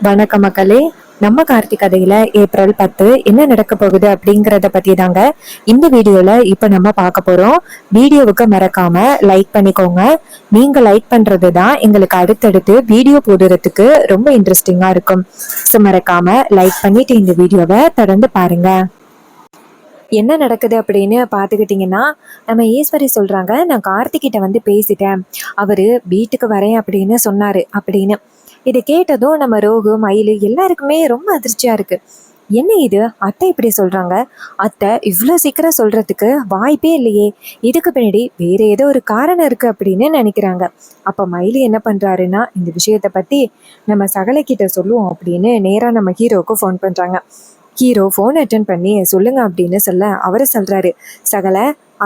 வணக்கம் மக்களே. நம்ம கார்த்திக் கதையில ஏப்ரல் 10 என்ன நடக்க போகுது அப்படிங்கறத பத்தி தாங்க இந்த வீடியோல இப்ப நம்ம பார்க்க போறோம். வீடியோவுக்கு மறக்காம லைக் பண்ணிக்கோங்க. நீங்க லைக் பண்றது தான் எங்களுக்கு அடுத்தடுத்து வீடியோ போடுறதுக்கு ரொம்ப இன்ட்ரெஸ்டிங்கா இருக்கும். ஸோ மறக்காம லைக் பண்ணிட்டு இந்த வீடியோவை தொடர்ந்து பாருங்க. என்ன நடக்குது அப்படின்னு பார்த்துக்கிட்டிங்கன்னா, நம்ம ஈஸ்வரி சொல்றாங்க, நான் கார்த்திகிட்ட வந்து பேசிட்டேன், அவரு வீட்டுக்கு வரேன் அப்படின்னு சொன்னாரு அப்படின்னு. இதை கேட்டதும் நம்ம ரோகு மயிலு எல்லாருக்குமே ரொம்ப அதிர்ச்சியா இருக்கு. என்ன இது, அத்தை இப்படி சொல்றாங்க, அத்தை இவ்வளோ சீக்கிரம் சொல்றதுக்கு வாய்ப்பே இல்லையே, இதுக்கு பின்னாடி வேற ஏதோ ஒரு காரணம் இருக்கு அப்படின்னு நினைக்கிறாங்க. அப்ப மயிலு என்ன பண்றாருன்னா, இந்த விஷயத்த பத்தி நம்ம சகலைக்கிட்ட சொல்லுவோம் அப்படின்னு நேரா நம்ம ஹீரோவுக்கு ஃபோன் பண்றாங்க. ஹீரோ ஃபோன் அட்டன் பண்ணி சொல்லுங்க அப்படின்னு சொல்ல அவரு சொல்றாரு, சகல,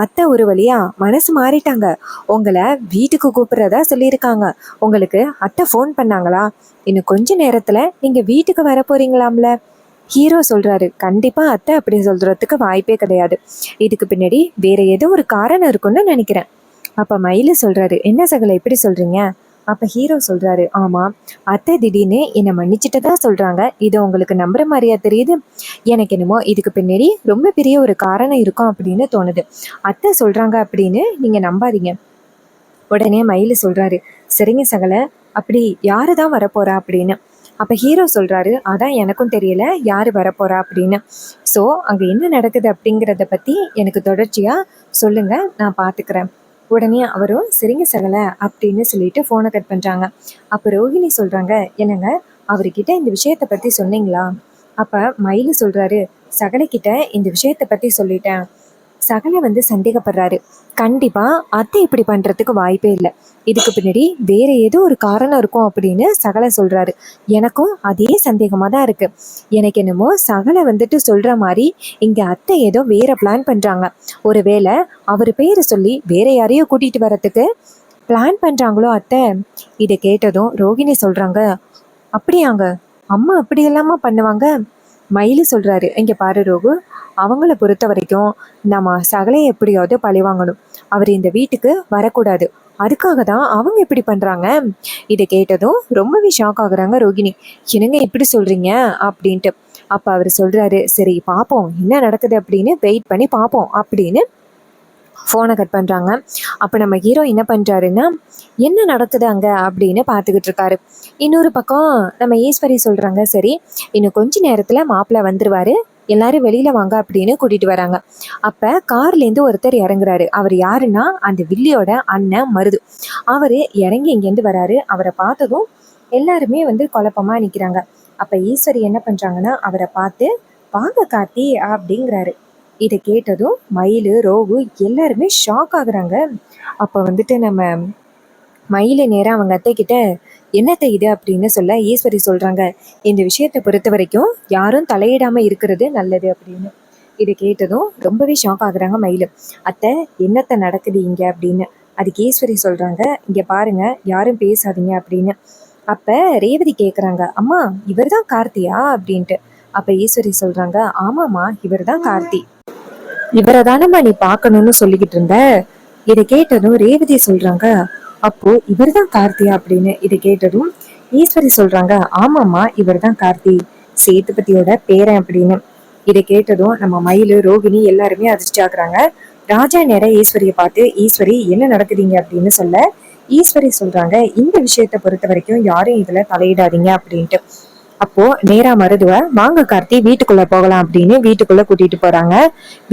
அத்தை ஒரு வழியா மனசு மாறிட்டாங்க, உங்களை வீட்டுக்கு கூப்பிடுறதா சொல்லியிருக்காங்க, உங்களுக்கு அத்தை ஃபோன் பண்ணாங்களா, இன்னும் கொஞ்ச நேரத்துல நீங்க வீட்டுக்கு வர போறீங்களாம்ல. ஹீரோ சொல்றாரு, கண்டிப்பா அத்தை அப்படி சொல்றதுக்கு வாய்ப்பே கிடையாது, இதுக்கு பின்னாடி வேற ஏதோ ஒரு காரணம் இருக்குன்னு நினைக்கிறேன். அப்ப மயிலு சொல்றாரு, என்ன சகல இப்படி சொல்றீங்க. அப்ப ஹீரோ சொல்றாரு, ஆமா, அத்தை திடீர்னு என்னை மன்னிச்சுட்டு தான் சொல்றாங்க, இது உங்களுக்கு நம்புற மாதிரியா தெரியுது, எனக்கு என்னமோ இதுக்கு பின்னாடி ரொம்ப பெரிய ஒரு காரணம் இருக்கும் அப்படின்னு தோணுது, அத்தை சொல்றாங்க அப்படின்னு நீங்க நம்பாதீங்க. உடனே மயிலு சொல்றாரு, சரிங்க சகல, அப்படி யாரு தான் வரப்போறா அப்படின்னு. அப்ப ஹீரோ சொல்றாரு, அதான் எனக்கும் தெரியல யாரு வரப்போறா அப்படின்னு. ஸோ அங்க என்ன நடக்குது அப்படிங்கிறத பத்தி எனக்கு தொடர்ச்சியா சொல்லுங்க, நான் பாத்துக்கிறேன். உடனே அவரும் சரிங்க சகல அப்படின்னு சொல்லிட்டு ஃபோனை கட் பண்றாங்க. அப்ப ரோஹிணி சொல்றாங்க, என்னங்க அவர்கிட்ட இந்த விஷயத்த பத்தி சொன்னீங்களா. அப்ப மயிலு சொல்றாரு, சகலைக்கிட்ட இந்த விஷயத்த பத்தி சொல்லிட்டேன். சகலை வந்து சந்தேகப்படுறாரு, கண்டிப்பா அத்தை இப்படி பண்றதுக்கு வாய்ப்பே இல்லை, இதுக்கு பின்னாடி வேற ஏதோ ஒரு காரணம் இருக்கும் அப்படின்னு சகலை சொல்றாரு. எனக்கும் அதே சந்தேகமா தான் இருக்கு, எனக்கு என்னமோ சகலை வந்துட்டு சொல்ற மாதிரி இங்க அத்தை ஏதோ வேற பிளான் பண்றாங்க, ஒருவேளை அவர் பேரை சொல்லி வேற யாரையோ கூட்டிட்டு வர்றதுக்கு பிளான் பண்றாங்களோ அத்தை. இதை கேட்டதும் ரோகிணி சொல்றாங்க, அப்படியாங்க, அம்மா அப்படி எல்லாமா பண்ணுவாங்க. மயிலு சொல்றாரு, இங்க பாரு ரோகு, அவங்கள பொறுத்த வரைக்கும் நம்ம சகலையை எப்படியாவது பழி வாங்கணும், அவர் இந்த வீட்டுக்கு வரக்கூடாது, அதுக்காக தான் அவங்க இப்படி பண்றாங்க. இதை கேட்டதும் ரொம்பவே ஷாக் ஆகுறாங்க ரோகிணி, என்னங்க இப்படி சொல்றீங்க அப்படின்ட்டு. அப்ப அவர் சொல்றாரு, சரி பார்ப்போம் என்ன நடக்குது அப்படின்னு வெயிட் பண்ணி பார்ப்போம் அப்படின்னு ஃபோனை கட் பண்ணுறாங்க. அப்போ நம்ம ஹீரோ என்ன பண்ணுறாருன்னா, என்ன நடக்குது அங்கே அப்படின்னு பார்த்துக்கிட்டு இருக்காரு. இன்னொரு பக்கம் நம்ம ஈஸ்வரி சொல்கிறாங்க, சரி இன்னும் கொஞ்ச நேரத்தில் மாப்பிள்ளை வந்துடுவார், எல்லாரும் வெளியில் வாங்க அப்படின்னு கூட்டிகிட்டு வராங்க. அப்போ கார்லேருந்து ஒருத்தர் இறங்குறாரு. அவர் யாருன்னா அந்த வில்லியோட அண்ணன் மருது. அவர் இறங்கி இங்கேருந்து வராரு. அவரை பார்த்ததும் எல்லாருமே வந்து குழப்பமாக நிற்கிறாங்க. அப்போ ஈஸ்வரி என்ன பண்ணுறாங்கன்னா, அவரை பார்த்து வாங்க கார்த்தி அப்படிங்கிறாரு. இதை கேட்டதும் மயிலு ரோகு எல்லாருமே ஷாக் ஆகுறாங்க. அப்போ வந்துட்டு நம்ம மயிலை நேரம் அவங்க அத்தை கிட்ட என்னத்தை இது அப்படின்னு சொல்ல ஈஸ்வரி சொல்றாங்க, இந்த விஷயத்தை பொறுத்த வரைக்கும் யாரும் தலையிடாம இருக்கிறது நல்லது அப்படின்னு. இதை கேட்டதும் ரொம்பவே ஷாக் ஆகுறாங்க மயிலு. அத்தை என்னத்தை நடக்குது இங்க அப்படின்னு. அதுக்கு ஈஸ்வரி சொல்றாங்க, இங்க பாருங்க யாரும் பேசாதீங்க அப்படின்னு. அப்ப ரேவதி கேக்குறாங்க, அம்மா இவர் தான் கார்த்தியா அப்படின்ட்டு. அப்ப ஈஸ்வரி சொல்றாங்க, ஆமாம்மா இவர் தான் கார்த்தி, இவரை தானம்மா நீ பார்க்கணும்னு சொல்லிக்கிட்டு இருந்த. இதை கேட்டதும் ரேவதி சொல்றாங்க, அப்போ இவர் தான் கார்த்தியா அப்படின்னு. இதை கேட்டதும் ஈஸ்வரி சொல்றாங்க, ஆமாம்மா இவர் தான் கார்த்தி, சேத்துபதியோட பேரன் அப்படின்னு. இதை கேட்டதும் நம்ம மயிலு ரோகிணி எல்லாருமே அதிர்ச்சி ஆகுறாங்க. ராஜா நேர ஈஸ்வரியை பார்த்து, ஈஸ்வரி என்ன நடக்குதுங்க அப்படின்னு சொல்ல ஈஸ்வரி சொல்றாங்க, இந்த விஷயத்தை பொறுத்த வரைக்கும் யாரும் இதுல தலையிடாதீங்க அப்படின்ட்டு. அப்போ நேரா மருதுவ வாங்க கார்த்தி வீட்டுக்குள்ள போகலாம் அப்படின்னு வீட்டுக்குள்ள கூட்டிட்டு போறாங்க.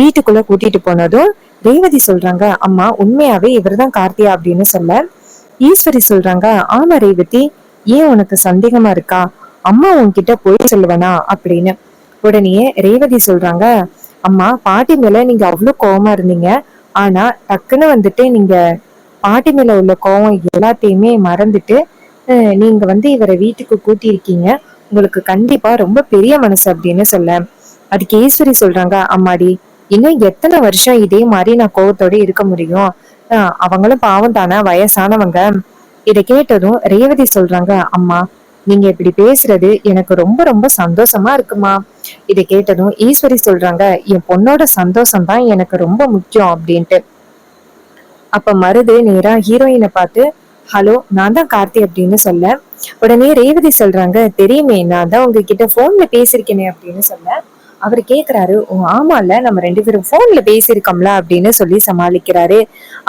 வீட்டுக்குள்ள கூட்டிட்டு போனதும் ரேவதி சொல்றாங்க, அம்மா உண்மையாவே இவர்தான் கார்த்தியா அப்படின்னு சொல்ல ஈஸ்வரி சொல்றாங்க, ஆமா ரேவதி, ஏன் உனக்கு சந்தேகமா இருக்கா, அம்மா உன்கிட்ட போய் சொல்லுவனா அப்படின்னு. உடனே ரேவதி சொல்றாங்க, அம்மா பாட்டி மேல நீங்க அவ்வளவு கோவமா இருந்தீங்க, ஆனா டக்குன்னு வந்துட்டு நீங்க பாட்டி மேல உள்ள கோவம் எல்லாத்தையுமே மறந்துட்டு நீங்க வந்து இவரை வீட்டுக்கு கூட்டியிருக்கீங்க, உங்களுக்கு கண்டிப்பா ரொம்ப பெரிய மனசு அப்படின்னு சொல்ல அதுக்கு ஈஸ்வரி சொல்றாங்க, அம்மாடி இன்னும் எத்தனை வருஷம் இதே மாதிரி நான் கோவத்தோட இருக்க முடியும், அவங்களும் பாவம் தானே வயசானவங்க. இதை கேட்டதும் ரேவதி சொல்றாங்க, அம்மா நீங்க இப்படி பேசுறது எனக்கு ரொம்ப ரொம்ப சந்தோஷமா இருக்குமா. இதை கேட்டதும் ஈஸ்வரி சொல்றாங்க, என் பொண்ணோட சந்தோஷம் தான் எனக்கு ரொம்ப முக்கியம் அப்படின்ட்டு. அப்ப மருது நேரா ஹீரோயினை பார்த்து, ஹலோ நான் தான் கார்த்தி அப்படின்னு சொல்ல உடனே ரேவதி சொல்றாங்க, தெரியுமே நான் தான் உங்ககிட்ட போன்ல பேசிருக்கேனே அப்படின்னு சொல்ல அவர் கேக்குறாரு, ஓ ஆமால நம்ம 2 பேரும் போன்ல பேசியிருக்கோம்ல அப்படின்னு சொல்லி சமாளிக்கிறாரு.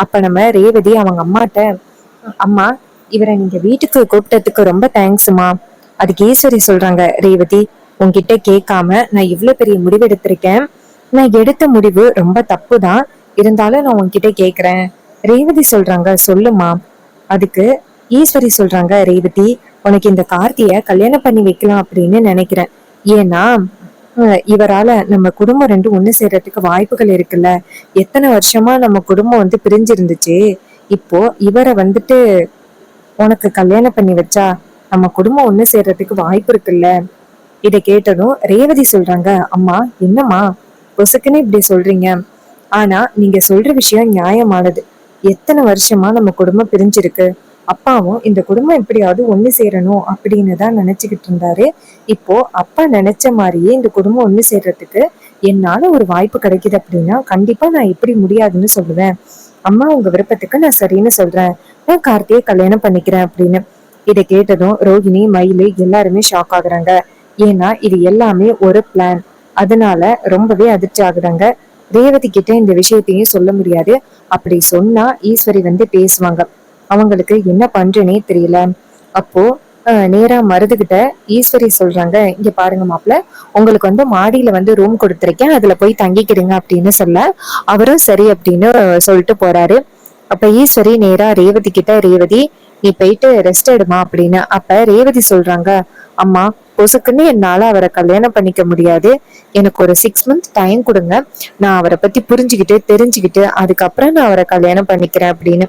அப்ப நம்ம ரேவதி அவங்க அம்மாட்ட, அம்மா இவரை நீங்க வீட்டுக்கு கூப்பிட்டதுக்கு ரொம்ப தேங்க்ஸ்மா. அதுக்கு ஈஸ்வரி சொல்றாங்க, ரேவதி உன்கிட்ட கேட்காம நான் இவ்வளவு பெரிய முடிவு எடுத்திருக்கேன். நான் எடுத்த முடிவு ரொம்ப தப்பு தான், இருந்தாலும் நான் உன்கிட்ட கேக்குறேன். ரேவதி சொல்றாங்க, சொல்லுமா. அதுக்கு ஈஸ்வரி சொல்றாங்க, ரேவதி உனக்கு இந்த கார்த்திய கல்யாணம் பண்ணி வைக்கலாம் அப்படின்னு நினைக்கிறேன். ஏன்னா இவரால நம்ம குடும்பம் ரெண்டு ஒண்ணு சேர்றதுக்கு வாய்ப்புகள் இருக்குல்ல. எத்தனை வருஷமா நம்ம குடும்பம் பிரிஞ்சிருந்துச்சு. இப்போ இவரை உனக்கு கல்யாணம் பண்ணி வச்சா நம்ம குடும்பம் ஒண்ணு சேர்றதுக்கு வாய்ப்பு இருக்குல்ல. இதை கேட்டதும் ரேவதி சொல்றாங்க, அம்மா என்னம்மா பொசுக்குன்னு இப்படி சொல்றீங்க. ஆனா நீங்க சொல்ற விஷயம் நியாயமானது. எத்தனை வருஷமா நம்ம குடும்பம் பிரிஞ்சிருக்கு. அப்பாவும் இந்த குடும்பம் எப்படியாவது ஒண்ணு சேரணும் அப்படின்னு தான் நினைச்சுக்கிட்டு இருந்தாரு. இப்போ அப்பா நினைச்ச மாதிரியே இந்த குடும்பம் ஒண்ணு சேர்றதுக்கு என்னால ஒரு வாய்ப்பு கிடைக்குது அப்படின்னா கண்டிப்பா நான் எப்படி முடியாதுன்னு சொல்லுவேன். அம்மா உங்க விருப்பத்துக்கு நான் சரின்னு சொல்றேன். நான் கார்த்தியை கல்யாணம் பண்ணிக்கிறேன் அப்படின்னு. இதை கேட்டதும் ரோகிணி, மயிலு எல்லாருமே ஷாக் ஆகுறாங்க. ஏன்னா இது எல்லாமே ஒரு பிளான். அதனால ரொம்பவே அதிர்ச்சி ஆகுறாங்க. ரேவதி கிட்ட இந்த விஷயத்தையும் சொல்ல முடியாது. அப்படி சொன்னா ஈஸ்வரி பேசுவாங்க. அவங்களுக்கு என்ன பண்றேனே தெரியல. அப்போ நேரா மருதுகிட்ட ஈஸ்வரி சொல்றாங்க, இங்க பாருங்க மாப்பிள்ள, உங்களுக்கு மாடியில ரூம் கொடுத்துருக்கேன், அதுல போய் தங்கிக்கிடுங்க அப்படின்னு சொல்ல அவரும் சரி அப்படின்னு சொல்லிட்டு போறாரு. அப்ப ஈஸ்வரி நேரா ரேவதி கிட்ட, ரேவதி நீ போயிட்டு ரெஸ்ட் எடுமா அப்படின்னு. அப்ப ரேவதி சொல்றாங்க, அம்மா பொசுக்குன்னு என்னால அவரை கல்யாணம் பண்ணிக்க முடியாது. எனக்கு ஒரு 6 months டைம் கொடுங்க. நான் அவரை பத்தி புரிஞ்சுக்கிட்டு தெரிஞ்சுக்கிட்டு அதுக்கப்புறம் நான் அவரை கல்யாணம் பண்ணிக்கிறேன் அப்படின்னு.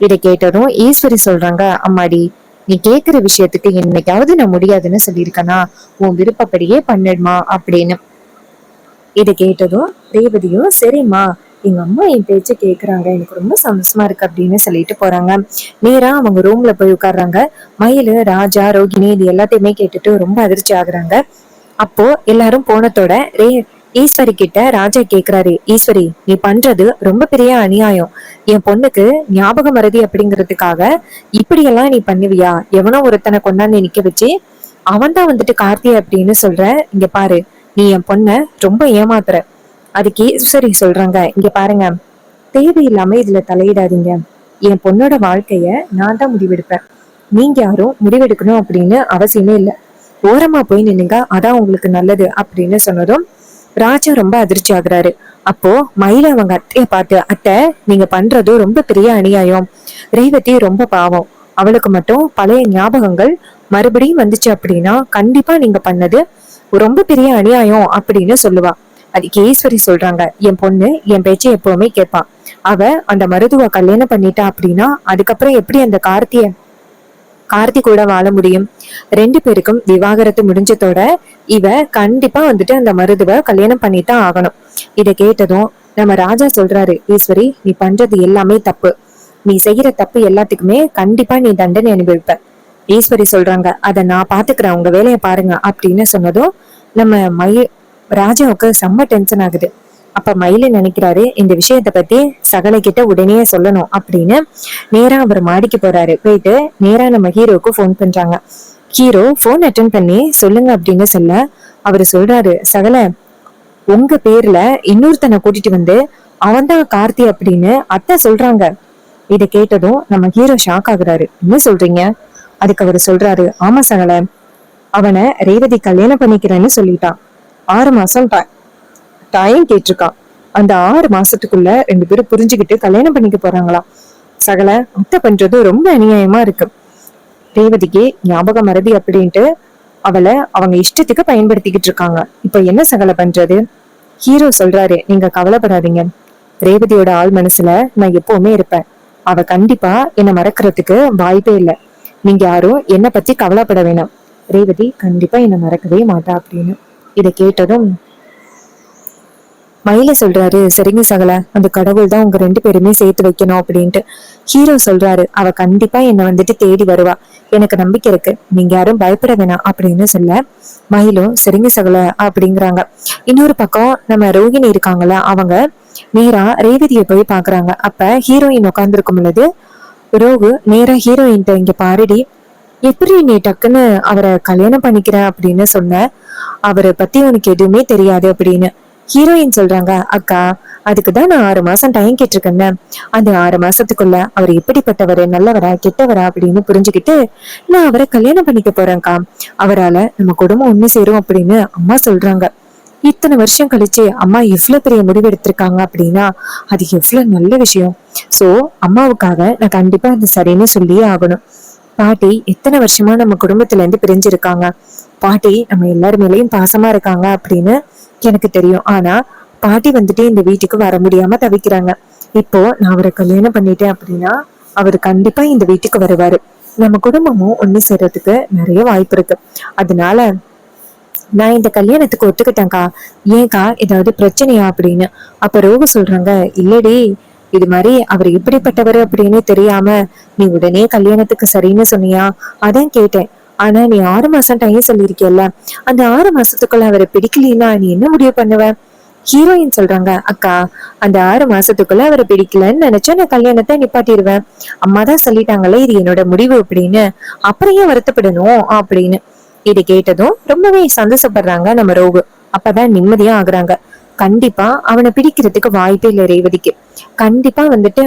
இதை கேட்டதும் ஈஸ்வரி சொல்றாங்க, அம்மாடி நீ கேக்குற விஷயத்துக்கு என்னைக்காவது நான் முடியாதுன்னு சொல்லியிருக்கனா, உன் விருப்பப்படியே பண்ணிடுமா அப்படின்னு. இதை கேட்டதும் ரேவதியும் சரிம்மா எங்க அம்மா என் பேச்சு கேக்குறாங்க, எனக்கு ரொம்ப சந்தோஷமா இருக்கு அப்படின்னு சொல்லிட்டு போறாங்க. நேரா அவங்க ரூம்ல போய் உட்கார்றாங்க. மயிலு, ராஜா, ரோகிணி இது எல்லாத்தையுமே கேட்டுட்டு ரொம்ப அதிர்ச்சி ஆகுறாங்க. அப்போ எல்லாரும் போனதோட ஈஸ்வரி கிட்ட ராஜா கேக்குறாரு, ஈஸ்வரி நீ பண்றது ரொம்ப பெரிய அநியாயம். என் பொண்ணுக்கு ஞாபக மறதி அப்படிங்கிறதுக்காக இப்படியெல்லாம் நீ பண்ணுவியா? எவனோ ஒருத்தனை கொண்டாந்து நிக்க வச்சு அவன் தான் கார்த்தி அப்படின்னு சொல்ற. இங்க பாரு, நீ என் பொண்ண ரொம்ப ஏமாத்துற. அதுக்கு ஈஸ்வரி சொல்றாங்க, இங்க பாருங்க, தேவையில்லாம இதுல தலையிடாதீங்க. என் பொண்ணோட வாழ்க்கைய நான் தான் முடிவெடுப்பேன். நீங்க யாரும் முடிவெடுக்கணும் அப்படின்னு அவசியமே இல்லை. ஓரமா போய் நின்னுங்க, அதான் உங்களுக்கு நல்லது அப்படின்னு சொன்னதும் ராஜா ரொம்ப அதிர்ச்சி ஆகுறாரு. அப்போ மயில அவங்க அத்தைய பார்த்து, அத்தை நீங்க பண்றதும் ரொம்ப பெரிய அநியாயம். ரேவதி ரொம்ப பாவம், அவளுக்கு மட்டும் பழைய ஞாபகங்கள் மறுபடியும் வந்துச்சு அப்படின்னா கண்டிப்பா நீங்க பண்ணது ரொம்ப பெரிய அநியாயம் அப்படின்னு சொல்லுவா. அதுக்கு ஈஸ்வரி சொல்றாங்க, என் பொண்ணு என் பேச்சை எப்பவுமே கேட்பா. அவ அந்த மருதுவ கல்யாணம் பண்ணிட்டா அப்படின்னா அதுக்கப்புறம் எப்படி அந்த கார்த்தி கூட வாழ முடியும்? 2 பேருக்கும் விவாகரத்து முடிஞ்சதோட இவ கண்டிப்பா அந்த மருதுவ கல்யாணம் பண்ணித்தான் ஆகணும். இதை கேட்டதும் நம்ம ராஜா சொல்றாரு, ஈஸ்வரி நீ பண்றது எல்லாமே தப்பு. நீ செய்யற தப்பு எல்லாத்துக்குமே கண்டிப்பா நீ தண்டனை அனுபவிப்ப. ஈஸ்வரி சொல்றாங்க, அத நான் பாத்துக்கிறேன், உங்க வேலையை பாருங்க அப்படின்னு சொன்னதும் நம்ம ராஜாவுக்கு செம்ம டென்ஷன் ஆகுது. அப்ப மயில நினைக்கிறாரு, இந்த விஷயத்த பத்தி சகலை கிட்ட உடனே சொல்லணும் அப்படின்னு. நேரா அவர் மாடிக்கு போறாரு. போயிட்டு நேரா நம்ம ஹீரோவுக்கு போன் பண்றாங்க. ஹீரோ போன் அட்டன் பண்ணி சொல்லுங்க அப்படின்னு சொல்ல அவரு சொல்றாரு, சகல உங்க பேர்ல இன்னொருத்தனை கூட்டிட்டு அவன் தான் கார்த்தி அப்படின்னு அத்தை சொல்றாங்க. இதை கேட்டதும் நம்ம ஹீரோ ஷாக் ஆகுறாரு. என்ன சொல்றீங்க? அதுக்கு அவரு சொல்றாரு, ஆமா சகல, அவனை ரேவதி கல்யாணம் பண்ணிக்கிறேன்னு சொல்லிட்டான். 6 மாசம் டைம் கேட்டிருக்கான். அந்த 6 மாசத்துக்குள்ள 2 பேரும் புரிஞ்சுக்கிட்டு கல்யாணம் பண்ணிக்க போறாங்களாம். சகல அத்தை பண்றது ரொம்ப அநியாயமா இருக்கு. ரேவதிக்கு ஞாபக மறதி அப்படின்ட்டு அவளை அவங்க இஷ்டத்துக்கு பயன்படுத்திக்கிட்டு இருக்காங்க. இப்ப என்ன சகல பண்றது? ஹீரோ சொல்றாரு, நீங்க கவலைப்படாதீங்க, ரேவதியோட ஆள் மனசுல நான் எப்பவுமே இருப்பேன். அவ கண்டிப்பா என்னை மறக்கிறதுக்கு வாய்ப்பே இல்லை. நீங்க யாரும் என்னை பத்தி கவலைப்பட வேணாம். ரேவதி கண்டிப்பா என்னை மறக்கவே மாட்டா அப்படின்னு. இதை கேட்டதும் மயில சொல்றாரு, சரிங்க சகல, அந்த கடவுள் தான் உங்க 2 பேருமே சேர்த்து வைக்கணும் அப்படின்ட்டு. ஹீரோ சொல்றாரு, அவ கண்டிப்பா என்னை தேடி வருவா, எனக்கு நம்பிக்கை இருக்கு, நீங்க யாரும் பயப்பட வேணாம் அப்படின்னு சொல்ல மயிலும் சரிங்க சகல அப்படிங்கிறாங்க. இன்னொரு பக்கம் நம்ம ரோகிணி இருக்காங்களா, அவங்க நேரா ரேவதியை போய் பாக்குறாங்க. அப்ப ஹீரோயின் உட்கார்ந்து இருக்கும் பொழுது ரோகு நேரா ஹீரோயின், இங்க பாருடி, எப்படி நீ டக்குன்னு அவரை கல்யாணம் பண்ணிக்கிற அப்படின்னு சொன்ன, அவரை பத்தி உனக்கு எதுவுமே தெரியாது அப்படின்னு. ஹீரோயின் சொல்றாங்க, அக்கா அதுக்குதான் நான் 6 மாசம் டைம் கேட்டிருக்கேன்னு. அந்த 6 மாசத்துக்குள்ள அவர் எப்படிப்பட்டவரு, நல்லவரா கெட்டவரா அப்படின்னு புரிஞ்சுக்கிட்டு நான் அவரை கல்யாணம் பண்ணிக்க போறேன்க்கா. அவரால நம்ம குடும்பம் ஒண்ணு சேரும் அப்படின்னு அம்மா சொல்றாங்க. இத்தனை வருஷம் கழிச்சு அம்மா எவ்வளவு பெரிய முடிவு எடுத்திருக்காங்க அப்படின்னா அது எவ்வளவு நல்ல விஷயம். சோ அம்மாவுக்காக நான் கண்டிப்பா அது சரின்னு சொல்லியே ஆகணும். பாட்டி எத்தனை வருஷமா நம்ம குடும்பத்துல இருந்து பிரிஞ்சிருக்காங்க. பாட்டி நம்ம எல்லாரு மேலயும் பாசமா இருக்காங்க அப்படின்னு எனக்கு தெரியும். ஆனா பாட்டி வந்துட்டு இந்த வீட்டுக்கு வர முடியாம தவிக்கிறாங்க. இப்போ நான் அவரை கல்யாணம் பண்ணிட்டேன் அப்படின்னா அவரு கண்டிப்பா இந்த வீட்டுக்கு வருவாரு. நம்ம குடும்பமும் ஒண்ணு சேர்றதுக்கு நிறைய வாய்ப்பு இருக்கு. அதனால நான் இந்த கல்யாணத்துக்கு ஒத்துக்கிட்டேன்க்கா. ஏன்க்கா ஏதாவது பிரச்சனையா அப்படின்னு. அப்ப ரோகு சொல்றாங்க, இல்லடி இது மாதிரி அவர் எப்படிப்பட்டவர் அப்படின்னு தெரியாம நீ உடனே கல்யாணத்துக்கு சரின்னு சொன்னியா, அதான் கேட்டேன். ஆனா நீ 6 மாசம் டைம் சொல்லியிருக்கியல்ல, அந்த 6 மாசத்துக்குள்ள அவரை பிடிக்கலன்னா நீ என்ன முடிவு பண்ணுவ? ஹீரோயின் சொல்றாங்க, அக்கா அந்த 6 மாசத்துக்குள்ள அவரை பிடிக்கலன்னு நினைச்சா நான் கல்யாணத்தை நிப்பாட்டிடுவேன். அம்மா தான் சொல்லிட்டாங்களே இது என்னோட முடிவு அப்படின்னு, அப்புறம் ஏன் வருத்தப்படணும் அப்படின்னு. இது கேட்டதும் ரொம்பவே சந்தோஷப்படுறாங்க நம்ம ரோகு. அப்பதான் நிம்மதியா ஆகுறாங்க. கண்டிப்பா அவனை பிடிக்கிறதுக்கு வாய்ப்பே இல்லை ரேவதிக்கு. கண்டிப்பா வந்துட்டு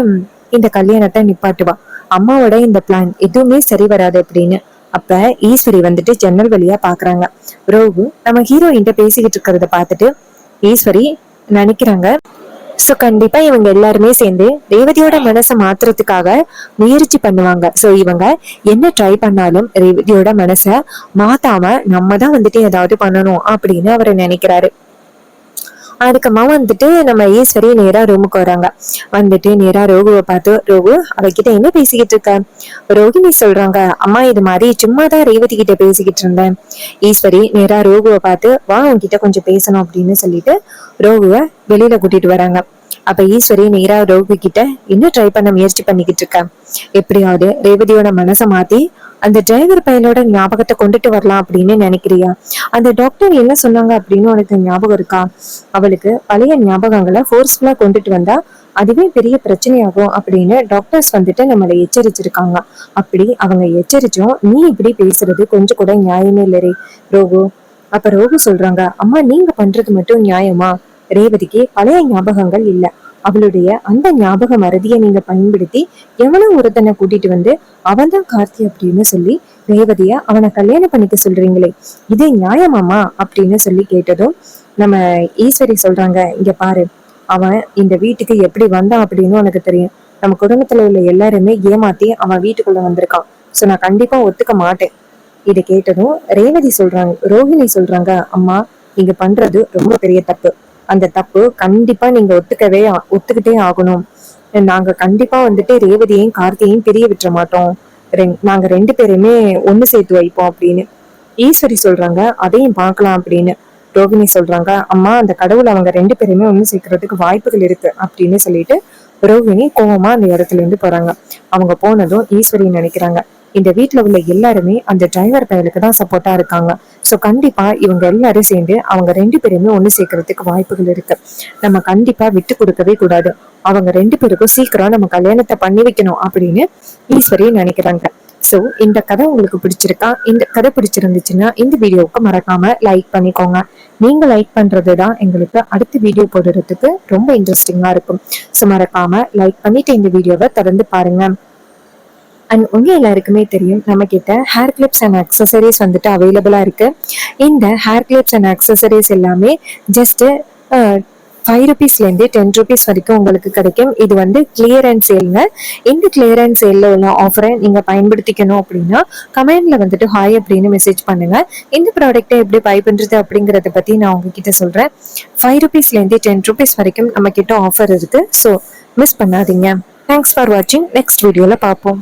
இந்த கல்யாணத்தை நிப்பாட்டுவா. அம்மாவோட இந்த பிளான் எதுவுமே சரி வராது அப்படின்னு. அப்ப ஈஸ்வரி வந்துட்டு ஜன்னல் வழியா பாக்குறாங்க. ரோகு நம்ம ஹீரோயின் பேசிக்கிட்டு இருக்கிறத பார்த்துட்டு ஈஸ்வரி நினைக்கிறாங்க, சோ கண்டிப்பா இவங்க எல்லாருமே சேர்ந்து ரேவதியோட மனசை மாத்துறதுக்காக முயற்சி பண்ணுவாங்க. சோ இவங்க என்ன ட்ரை பண்ணாலும் ரேவதியோட மனசை மாத்தாம நம்ம தான் வந்துட்டு ஏதாவது பண்ணணும் அப்படின்னு அவரு நினைக்கிறாரு. அதுக்கப்புறமா வந்துட்டு நம்ம ஈஸ்வரி நேரா ரூமுக்கு வராங்க. வந்துட்டு நேரா ரோகுவை பார்த்து, ரோகு அவகிட்ட என்ன பேசிக்கிட்டு இருக்க? ரோகிணி சொல்றாங்க, அம்மா இது மாதிரி சும்மாதான் ரேவதி கிட்ட பேசிக்கிட்டு இருந்தேன். ஈஸ்வரி நேரா ரோகுவை பார்த்து, வா உன்கிட்ட கொஞ்சம் பேசணும் அப்படின்னு சொல்லிட்டு ரோகுவை வெளியில கூட்டிட்டு வராங்க. அப்ப ஈஸ்வரி நேரா ரோகு கிட்ட என்ன ட்ரை பண்ண முயற்சி பண்ணிக்கிட்டு இருக்க? எப்படியாவது ரேவதியோட மனசை மாத்தி அந்த டிரைவர் பையனோட ஞாபகத்தை கொண்டுட்டு வரலாம் அப்படின்னு நினைக்கிறியா? அந்த டாக்டர் என்ன சொன்னாங்க அப்படின்னு உனக்கு ஞாபகம் இருக்கா? அவளுக்கு பழைய ஞாபகங்களை ஃபோர்ஸ்ஃபுல்லா கொண்டுட்டு வந்தா அதுவே பெரிய பிரச்சனையாகும் அப்படின்னு டாக்டர்ஸ் வந்துட்டு நம்மளை எச்சரிச்சிருக்காங்க. அப்படி அவங்க எச்சரிச்சும் நீ இப்படி பேசுறது கொஞ்சம் கூட நியாயமே இல்லை ரோகு. அப்ப ரோகு சொல்றாங்க, அம்மா நீங்க பண்றது மட்டும் நியாயமா? ரேவதிக்கு பழைய ஞாபகங்கள் இல்ல. அவளுடைய அந்த ஞாபக மறதியை நீங்க பயன்படுத்தி எவனும் ஒருத்தனை கூட்டிட்டு வந்து அவன் தான் கார்த்தி அப்படின்னு சொல்லி ரேவதிய அவனை கல்யாணம் பண்ணிக்க சொல்றீங்களே, இது நியாயமாமா அப்படின்னு சொல்லி கேட்டதும் நம்ம ஈஸ்வரி சொல்றாங்க, இங்க பாரு அவன் இந்த வீட்டுக்கு எப்படி வந்தான் அப்படின்னு உனக்கு தெரியும். நம்ம குடும்பத்துல உள்ள எல்லாருமே ஏமாத்தி அவன் வீட்டுக்குள்ள வந்திருக்கான். சோ நான் கண்டிப்பா ஒத்துக்க மாட்டேன். இதை கேட்டதும் ரேவதி சொல்றாங்க, ரோஹிணி சொல்றாங்க, அம்மா நீங்க பண்றது ரொம்ப பெரிய தப்பு. அந்த தப்பு கண்டிப்பா நீங்க ஒத்துக்கிட்டே ஆகணும். நாங்க கண்டிப்பா வந்துட்டு ரேவதியையும் கார்த்தியையும் பிரிய விட்டுற மாட்டோம். நாங்க 2 பேருமே ஒண்ணு சேர்த்து வைப்போம் அப்படின்னு. ஈஸ்வரி சொல்றாங்க, அதையும் பார்க்கலாம் அப்படின்னு. ரோகிணி சொல்றாங்க, அம்மா அந்த கடவுள் அவங்க 2 பேருமே ஒண்ணு சேர்க்கறதுக்கு வாய்ப்புகள் இருக்கு அப்படின்னு சொல்லிட்டு ரோகிணி கோவமா அந்த இடத்துல இருந்து போறாங்க. அவங்க போனதும் ஈஸ்வரி நினைக்கிறாங்க, இந்த வீட்டுல உள்ள எல்லாருமே அந்த டிரைவர் பயலுக்கு தான் சப்போர்ட்டா இருக்காங்க. சோ கண்டிப்பா இவங்க எல்லாரும் சேர்ந்து அவங்க 2 பேருமே ஒண்ணு சேர்க்கறதுக்கு வாய்ப்புகள் இருக்கு. நம்ம கண்டிப்பா விட்டு கொடுக்கவே கூடாது. அவங்க 2 பேருக்கும் சீக்கிரம் நம்ம கல்யாணத்தை பண்ணி வைக்கணும் அப்படின்னு ஈஸ்வரி நினைக்கிறாங்க. சோ இந்த கதை உங்களுக்கு பிடிச்சிருக்கா? இந்த கதை பிடிச்சிருந்துச்சுன்னா இந்த வீடியோவுக்கு மறக்காம லைக் பண்ணிக்கோங்க. நீங்க லைக் பண்றதுதான் எங்களுக்கு அடுத்த வீடியோ போடுறதுக்கு ரொம்ப இன்ட்ரெஸ்டிங்கா இருக்கும். சோ மறக்காம லைக் பண்ணிட்டு இந்த வீடியோவை தொடர்ந்து பாருங்க. அண்ட் உங்க எல்லாருக்குமே தெரியும் நம்ம கிட்ட ஹேர் கிளிப்ஸ் அண்ட் அக்சசரிஸ் வந்துட்டு அவைலபிளா இருக்கு. இந்த ஹேர் கிளிப்ஸ் அண்ட் அக்சசரிஸ் எல்லாமே ஜஸ்ட் 5 rupeesல இருந்து 10 rupees வரைக்கும் உங்களுக்கு கிடைக்கும். இது வந்து கிளியரன்ஸ் சேல்ங்க. இந்த கிளியரன்ஸ் சேல்ல உள்ள ஆஃபரை நீங்க பயன்படுத்திக்கணும் அப்படின்னா கமெண்ட்ல வந்துட்டு ஹாய் அப்படின்னு மெசேஜ் பண்ணுங்க. இந்த ப்ராடக்ட்டை எப்படி பை பண்றது அப்படிங்கறத பத்தி நான் உங்ககிட்ட சொல்றேன். 5 rupeesல இருந்து 10 rupees வரைக்கும் நம்ம கிட்ட ஆஃபர் இருக்கு. ஸோ மிஸ் பண்ணாதீங்க. தேங்க்ஸ் ஃபார் வாட்சிங். நெக்ஸ்ட் வீடியோல பார்ப்போம்.